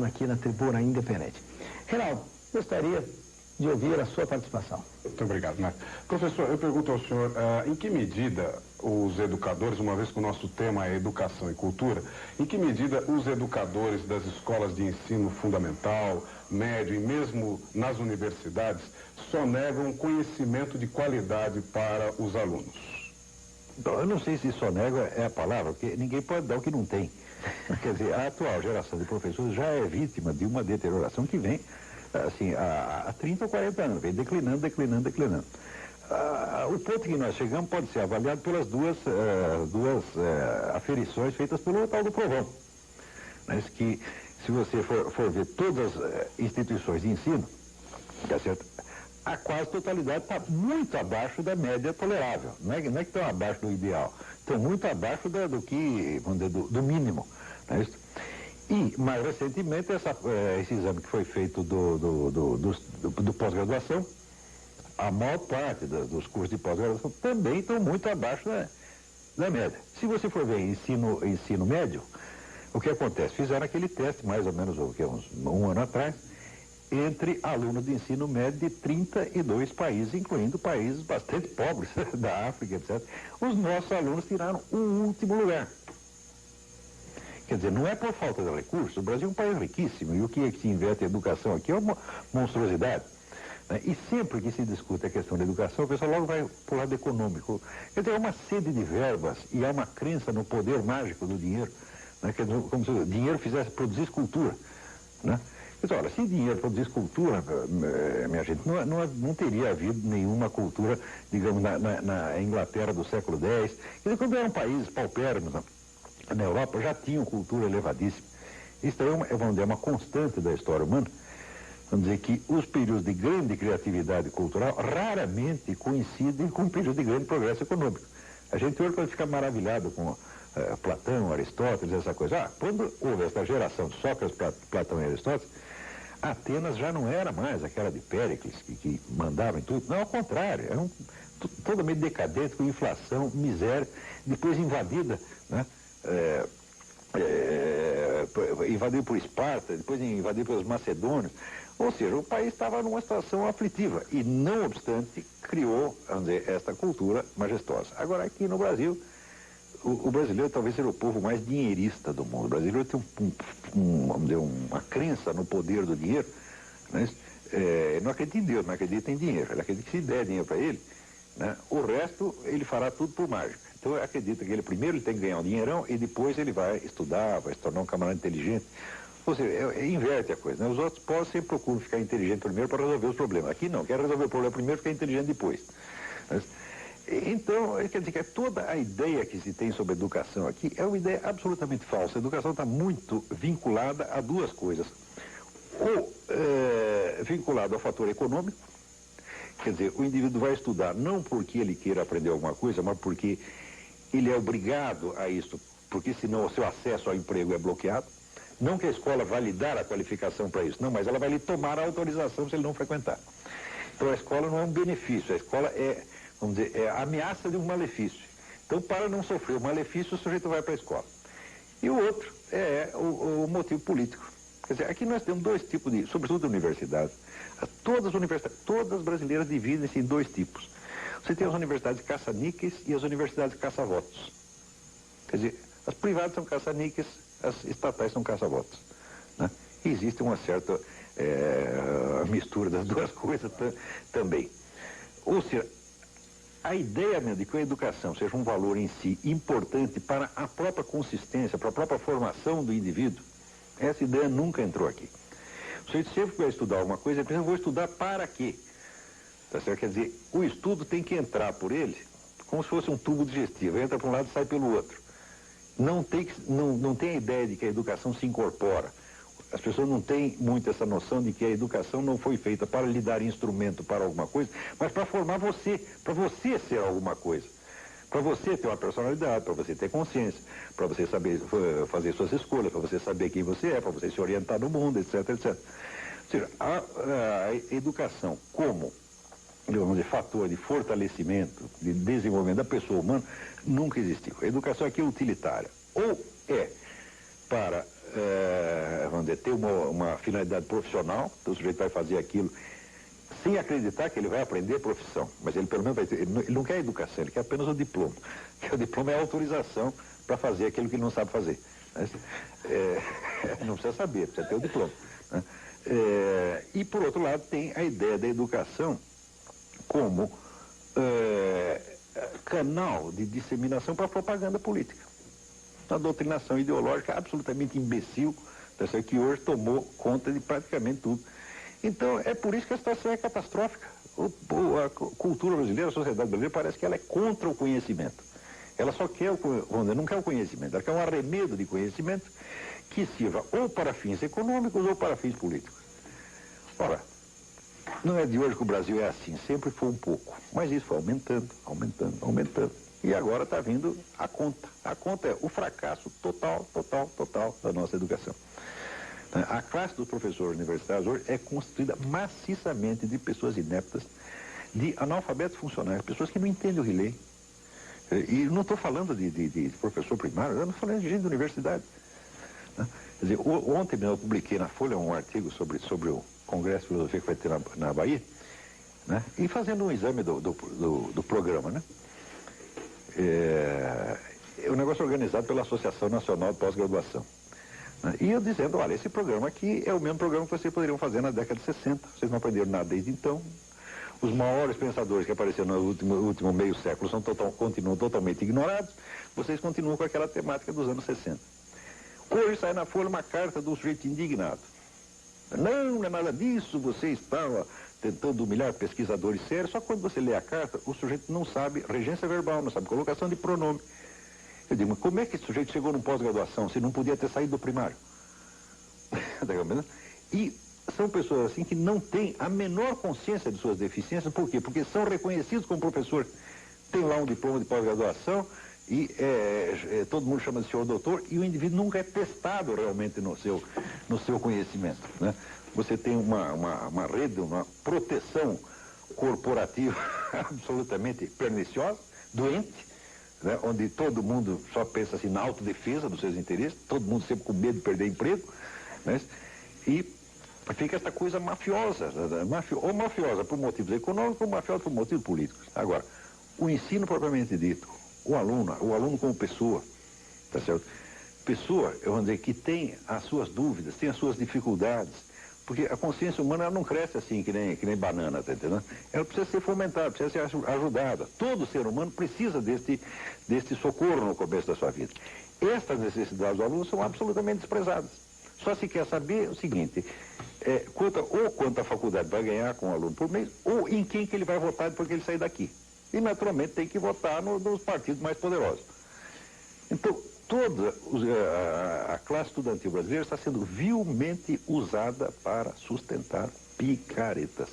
aqui na Tribuna Independente. Reinaldo, gostaria de ouvir a sua participação. Muito obrigado, Marco. Professor, eu pergunto ao senhor, em que medida os educadores, uma vez que o nosso tema é educação e cultura, em que medida os educadores das escolas de ensino fundamental, médio e mesmo nas universidades sonegam conhecimento de qualidade para os alunos? Então, eu não sei se sonega é a palavra, porque ninguém pode dar o que não tem. Quer dizer, a atual geração de professores já é vítima de uma deterioração que vem, assim, há 30 ou 40 anos, vem declinando. O ponto que nós chegamos pode ser avaliado pelas duas aferições feitas pelo tal do Provão. Mas que, se você for ver todas as instituições de ensino, tá certo? A quase totalidade está muito abaixo da média tolerável. Não é que estão abaixo do ideal, estão muito abaixo do que, vamos dizer, do mínimo. Não é isso? E, mais recentemente, esse exame que foi feito do pós-graduação, a maior parte dos cursos de pós-graduação também estão muito abaixo da média. Se você for ver ensino médio, o que acontece? Fizeram aquele teste, mais ou menos um ano atrás, entre alunos de ensino médio de 32 países, incluindo países bastante pobres, da África, etc. Os nossos alunos tiraram o último lugar. Quer dizer, não é por falta de recursos, o Brasil é um país riquíssimo, e o que se investe em educação aqui é uma monstruosidade. Né? E sempre que se discute a questão da educação, o pessoal logo vai para o lado econômico. Quer dizer, é uma sede de verbas e há uma crença no poder mágico do dinheiro, né? Como se o dinheiro fizesse produzir escultura, né? Então, olha, se dinheiro produzisse cultura, minha gente, não teria havido nenhuma cultura, digamos, na Inglaterra do século X. Quer dizer, quando eram países paupérrimos na Europa, já tinham cultura elevadíssima. Isso é uma constante da história humana. Vamos dizer que os períodos de grande criatividade cultural raramente coincidem com períodos de grande progresso econômico. A gente hoje pode ficar maravilhado com Platão, Aristóteles, essa coisa. Quando houve essa geração de Sócrates, Platão e Aristóteles, Atenas já não era mais aquela de Péricles, que mandava em tudo. Não, ao contrário, era totalmente decadente, com inflação, miséria, depois invadida, né? Invadido por Esparta, depois invadido pelos macedônios. Ou seja, o país estava numa situação aflitiva e, não obstante, criou, vamos dizer, esta cultura majestosa. Agora, aqui no Brasil, o brasileiro talvez seja o povo mais dinheirista do mundo. O brasileiro tem vamos dizer, uma crença no poder do dinheiro. Né? Não acredita em Deus, não acredita em dinheiro. Ele acredita que se der dinheiro para ele, né, o resto ele fará tudo por mágica. Então ele acredita que primeiro ele tem que ganhar um dinheirão e depois ele vai estudar, vai se tornar um camarada inteligente. Ou seja, inverte a coisa. Né? Os outros povos sempre procuram ficar inteligente primeiro para resolver os problemas. Aqui não, quer resolver o problema primeiro e ficar inteligente depois. Então, quer dizer que toda a ideia que se tem sobre a educação aqui é uma ideia absolutamente falsa. A educação está muito vinculada a duas coisas. Ou vinculado ao fator econômico, quer dizer, o indivíduo vai estudar não porque ele queira aprender alguma coisa, mas porque ele é obrigado a isso, porque senão o seu acesso ao emprego é bloqueado. Não que a escola vai lhe dar a qualificação para isso, não, mas ela vai lhe tomar a autorização se ele não frequentar. Então a escola não é um benefício, a escola é, vamos dizer, é a ameaça de um malefício. Então, para não sofrer o malefício, o sujeito vai para a escola. E o outro é o motivo político. Quer dizer, aqui nós temos dois tipos de, sobretudo universidades. Todas as brasileiras dividem-se em dois tipos. Você tem as universidades caça-níqueis e as universidades caça-votos. Quer dizer, as privadas são caça-níqueis, as estatais são caça-votos. Né? E existe uma certa mistura das duas coisas também. Ou seja, a ideia mesmo de que a educação seja um valor em si importante para a própria consistência, para a própria formação do indivíduo, essa ideia nunca entrou aqui. O sujeito sempre vai estudar alguma coisa, ele pensa, eu vou estudar para quê? Tá certo? Quer dizer, o estudo tem que entrar por ele como se fosse um tubo digestivo, entra para um lado e sai pelo outro. Não tem a ideia de que a educação se incorpora. As pessoas não têm muito essa noção de que a educação não foi feita para lhe dar instrumento para alguma coisa, mas para formar você, para você ser alguma coisa. Para você ter uma personalidade, para você ter consciência, para você saber fazer suas escolhas, para você saber quem você é, para você se orientar no mundo, etc, etc. Ou seja, a educação como, vamos dizer, fator de fortalecimento, de desenvolvimento da pessoa humana, nunca existiu. A educação aqui é utilitária. Ou é para vamos dizer, ter uma finalidade profissional, então o sujeito vai fazer aquilo sem acreditar que ele vai aprender a profissão, mas ele pelo menos vai ter, ele não quer educação, ele quer apenas o diploma, porque o diploma é a autorização para fazer aquilo que ele não sabe fazer. Não precisa saber, precisa ter o diploma. Né? E por outro lado tem a ideia da educação como canal de disseminação para propaganda política. Uma doutrinação ideológica absolutamente imbecil, que hoje tomou conta de praticamente tudo. Então, é por isso que a situação é catastrófica. A cultura brasileira, a sociedade brasileira, parece que ela é contra o conhecimento. Ela só quer, não quer o conhecimento, ela quer um arremedo de conhecimento que sirva ou para fins econômicos ou para fins políticos. Ora, não é de hoje que o Brasil é assim, sempre foi um pouco, mas isso foi aumentando, aumentando, aumentando. E agora está vindo a conta. A conta é o fracasso total da nossa educação. A classe dos professores universitários hoje é constituída maciçamente de pessoas ineptas, de analfabetos funcionais, pessoas que não entendem o relé. E não estou falando de professor primário, eu não estou falando de gente de universidade. Quer dizer, ontem eu publiquei na Folha um artigo sobre o Congresso de Filosofia que vai ter na Bahia, né? E fazendo um exame do programa, né? É um negócio organizado pela Associação Nacional de Pós-Graduação. E eu dizendo, olha, esse programa aqui é o mesmo programa que vocês poderiam fazer na década de 60. Vocês não aprenderam nada desde então. Os maiores pensadores que apareceram no último meio século continuam totalmente ignorados. Vocês continuam com aquela temática dos anos 60. Hoje sai na Folha uma carta do sujeito indignado. Não é nada disso, você estava tentando humilhar pesquisadores sérios. Só que quando você lê a carta, o sujeito não sabe regência verbal, não sabe colocação de pronome. Eu digo, mas como é que esse sujeito chegou num pós-graduação se não podia ter saído do primário? E são pessoas assim que não têm a menor consciência de suas deficiências. Por quê? Porque são reconhecidos como professores. Tem lá um diploma de pós-graduação e todo mundo chama de senhor doutor e o indivíduo nunca é testado realmente no seu conhecimento. Né? Você tem uma rede, uma proteção corporativa absolutamente perniciosa, doente, né? Onde todo mundo só pensa assim na autodefesa dos seus interesses, todo mundo sempre com medo de perder emprego, né? E fica essa coisa mafiosa, ou mafiosa por motivos econômicos, ou mafiosa por motivos políticos. Agora, o ensino propriamente dito, o aluno como pessoa, tá certo? Pessoa, eu vou dizer, que tem as suas dúvidas, tem as suas dificuldades, porque a consciência humana ela não cresce assim que nem banana, tá entendendo? Ela precisa ser fomentada, precisa ser ajudada. Todo ser humano precisa desse socorro no começo da sua vida. Estas necessidades do aluno são absolutamente desprezadas. Só se quer saber o seguinte, quanto a faculdade vai ganhar com o aluno por mês, ou em quem que ele vai votar depois que ele sair daqui. E, naturalmente, tem que votar nos partidos mais poderosos. Então, toda a classe estudantil brasileira está sendo vilmente usada para sustentar picaretas.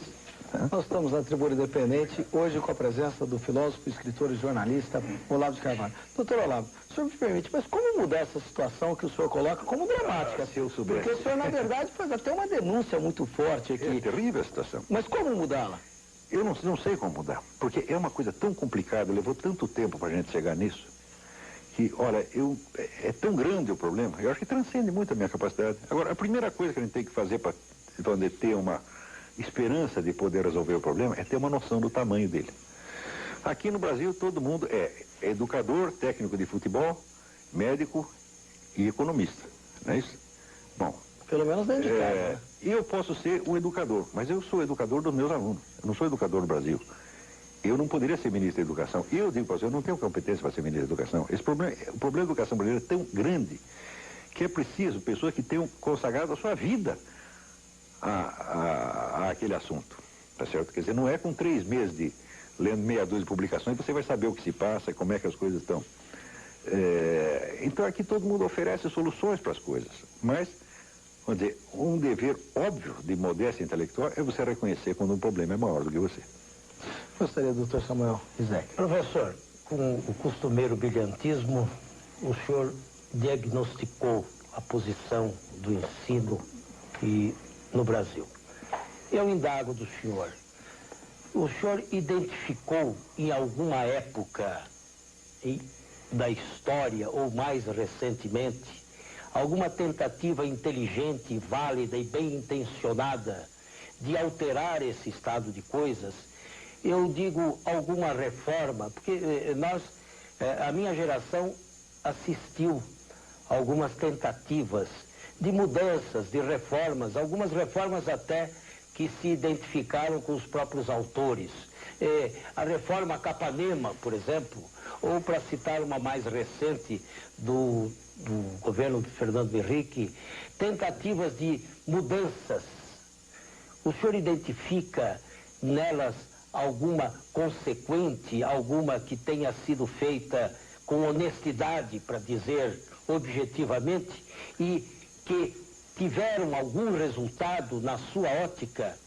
Nós estamos na Tribuna Independente, hoje com a presença do filósofo, escritor e jornalista Olavo de Carvalho. Doutor Olavo, o senhor me permite, mas como mudar essa situação que o senhor coloca como dramática? Se eu soubesse. Porque o senhor, na verdade, faz até uma denúncia muito forte aqui. É terrível a situação. Mas como mudá-la? Eu não sei como mudar, porque é uma coisa tão complicada, levou tanto tempo para a gente chegar nisso, que, olha, é tão grande o problema, eu acho que transcende muito a minha capacidade. Agora, a primeira coisa que a gente tem que fazer para ter uma esperança de poder resolver o problema é ter uma noção do tamanho dele. Aqui no Brasil, todo mundo é educador, técnico de futebol, médico e economista, não é isso? Bom, pelo menos dentro de casa, né? Eu posso ser um educador, mas eu sou educador dos meus alunos. Eu não sou educador do Brasil. Eu não poderia ser ministro da Educação. Eu digo para você, eu não tenho competência para ser ministro da Educação. O problema da educação brasileira é tão grande que é preciso pessoas que tenham consagrado a sua vida a aquele assunto. Tá certo? Quer dizer, não é com 3 meses de lendo meia dúzia de publicações que você vai saber o que se passa, como é que as coisas estão. Então aqui todo mundo oferece soluções para as coisas, mas vamos dizer, um dever óbvio de modéstia intelectual é você reconhecer quando um problema é maior do que você. Gostaria, doutor Samuel Isaac. Professor, com o costumeiro brilhantismo, o senhor diagnosticou a posição do ensino no Brasil. Eu indago do senhor. O senhor identificou em alguma época da história, ou mais recentemente, alguma tentativa inteligente, válida e bem intencionada de alterar esse estado de coisas, eu digo alguma reforma, porque a minha geração assistiu a algumas tentativas de mudanças, de reformas, algumas reformas até que se identificaram com os próprios autores. A reforma Capanema, por exemplo, ou para citar uma mais recente do governo de Fernando Henrique, tentativas de mudanças. O senhor identifica nelas alguma consequente, alguma que tenha sido feita com honestidade, para dizer objetivamente, e que tiveram algum resultado na sua ótica?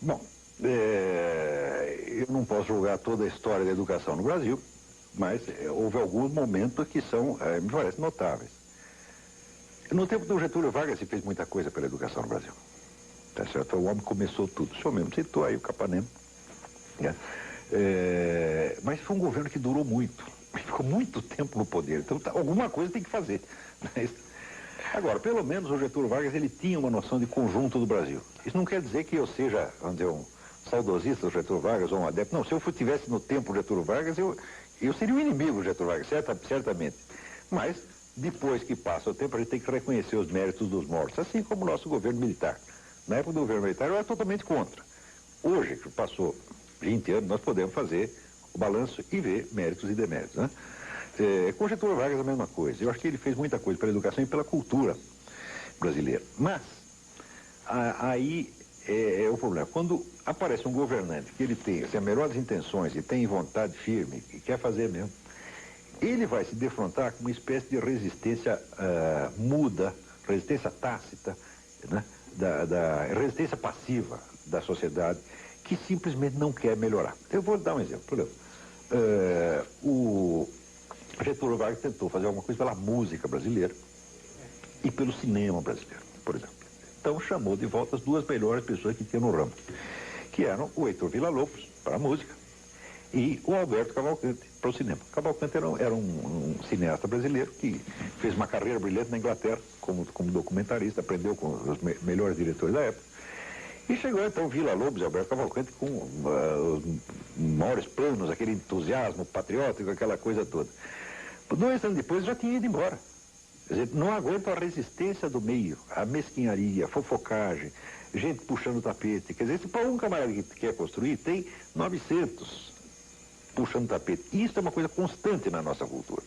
Bom, eu não posso julgar toda a história da educação no Brasil, mas houve alguns momentos que são, me parece, notáveis. No tempo do Getúlio Vargas se fez muita coisa pela educação no Brasil. Tá certo? O homem começou tudo. O senhor mesmo citou aí o Capanema. Né? Mas foi um governo que durou muito. Ficou muito tempo no poder. Então alguma coisa tem que fazer. Agora, pelo menos o Getúlio Vargas ele tinha uma noção de conjunto do Brasil. Isso não quer dizer que eu seja, vamos dizer, um saudosista do Getúlio Vargas ou um adepto. Não, se eu estivesse no tempo do Getúlio Vargas, eu seria o inimigo do Getúlio Vargas, certamente. Mas, depois que passa o tempo, a gente tem que reconhecer os méritos dos mortos, assim como o nosso governo militar. Na época do governo militar, eu era totalmente contra. Hoje, que passou 20 anos, nós podemos fazer o balanço e ver méritos e deméritos, né? Com o Getúlio Vargas a mesma coisa. Eu acho que ele fez muita coisa pela educação e pela cultura brasileira. Mas, aí é o problema. Quando aparece um governante que ele tem as melhores intenções e tem vontade firme e quer fazer mesmo, ele vai se defrontar com uma espécie de resistência muda, resistência tácita, né? Da resistência passiva da sociedade, que simplesmente não quer melhorar. Eu vou dar um exemplo. Por exemplo, o Getúlio Vargas tentou fazer alguma coisa pela música brasileira e pelo cinema brasileiro, por exemplo. Então chamou de volta as duas melhores pessoas que tinha no ramo, que eram o Heitor Villa-Lobos, para a música, e o Alberto Cavalcante, para o cinema. Cavalcante era um cineasta brasileiro que fez uma carreira brilhante na Inglaterra, como documentarista, aprendeu com os melhores diretores da época. E chegou então Villa-Lobos e Alberto Cavalcante com os maiores planos, aquele entusiasmo patriótico, aquela coisa toda. 2 anos depois já tinha ido embora. Quer dizer, não aguenta a resistência do meio, a mesquinharia, a fofocagem, gente puxando o tapete. Quer dizer, se para um camarada que quer construir, tem 900 puxando o tapete. Isso é uma coisa constante na nossa cultura.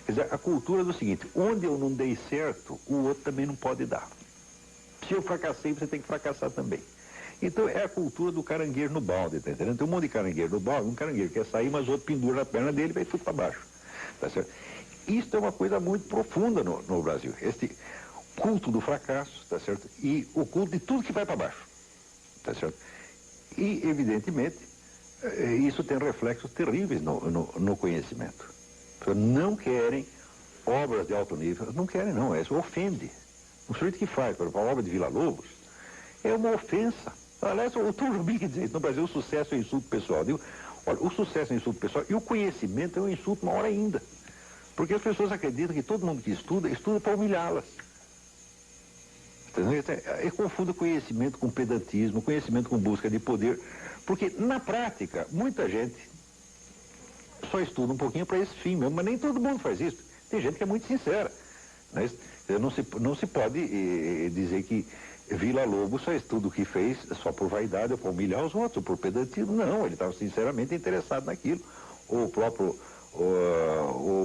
Quer dizer, a cultura é do seguinte: onde eu não dei certo, o outro também não pode dar. Se eu fracassei, você tem que fracassar também. Então é a cultura do caranguejo no balde, tá entendendo? Tem um monte de caranguejo no balde, um caranguejo quer sair, mas o outro pendura na perna dele e vai tudo para baixo. Tá certo? Isso é uma coisa muito profunda no Brasil. Este culto do fracasso, tá certo? E o culto de tudo que vai para baixo. Tá certo? E, evidentemente, isso tem reflexos terríveis no conhecimento. Não querem obras de alto nível, não querem não, isso ofende. O sujeito que faz, por exemplo, a obra de Villa-Lobos é uma ofensa. Aliás, o Tom Jobim que diz isso, no Brasil o sucesso é insulto pessoal. Digo, olha, o sucesso é insulto pessoal e o conhecimento é um insulto maior ainda. Porque as pessoas acreditam que todo mundo que estuda para humilhá-las. E confunde conhecimento com pedantismo, conhecimento com busca de poder. Porque, na prática, muita gente só estuda um pouquinho para esse fim mesmo, mas nem todo mundo faz isso. Tem gente que é muito sincera. Né? Não se pode dizer que Villa-Lobos só estuda o que fez só por vaidade ou para humilhar os outros, ou por pedantismo. Não, ele estava sinceramente interessado naquilo. O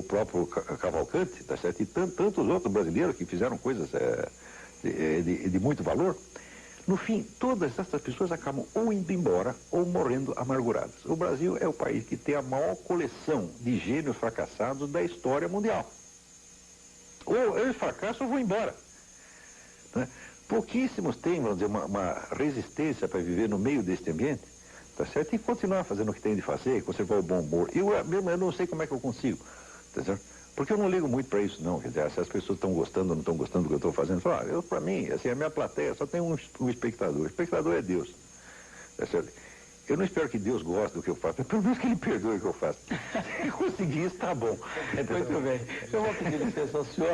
próprio Cavalcante, tá certo? E tantos outros brasileiros que fizeram coisas de muito valor. No fim, todas essas pessoas acabam ou indo embora ou morrendo amarguradas. O Brasil é o país que tem a maior coleção de gênios fracassados da história mundial. Ou eles fracassam ou vão embora. Né? Pouquíssimos têm, vamos dizer, uma resistência para viver no meio deste ambiente, tá certo? E continuar fazendo o que tem de fazer, conservar o bom humor. Eu não sei como é que eu consigo, tá certo? Porque eu não ligo muito para isso, não. Quer dizer, se as pessoas estão gostando ou não estão gostando do que eu estou fazendo, para mim, assim, a minha plateia só tem um espectador. O espectador é Deus, tá certo? Eu não espero que Deus goste do que eu faço, mas pelo menos que Ele perdoe o que eu faço. Se conseguir isso, tá bom. Muito bem. Eu vou pedir licença ao senhor.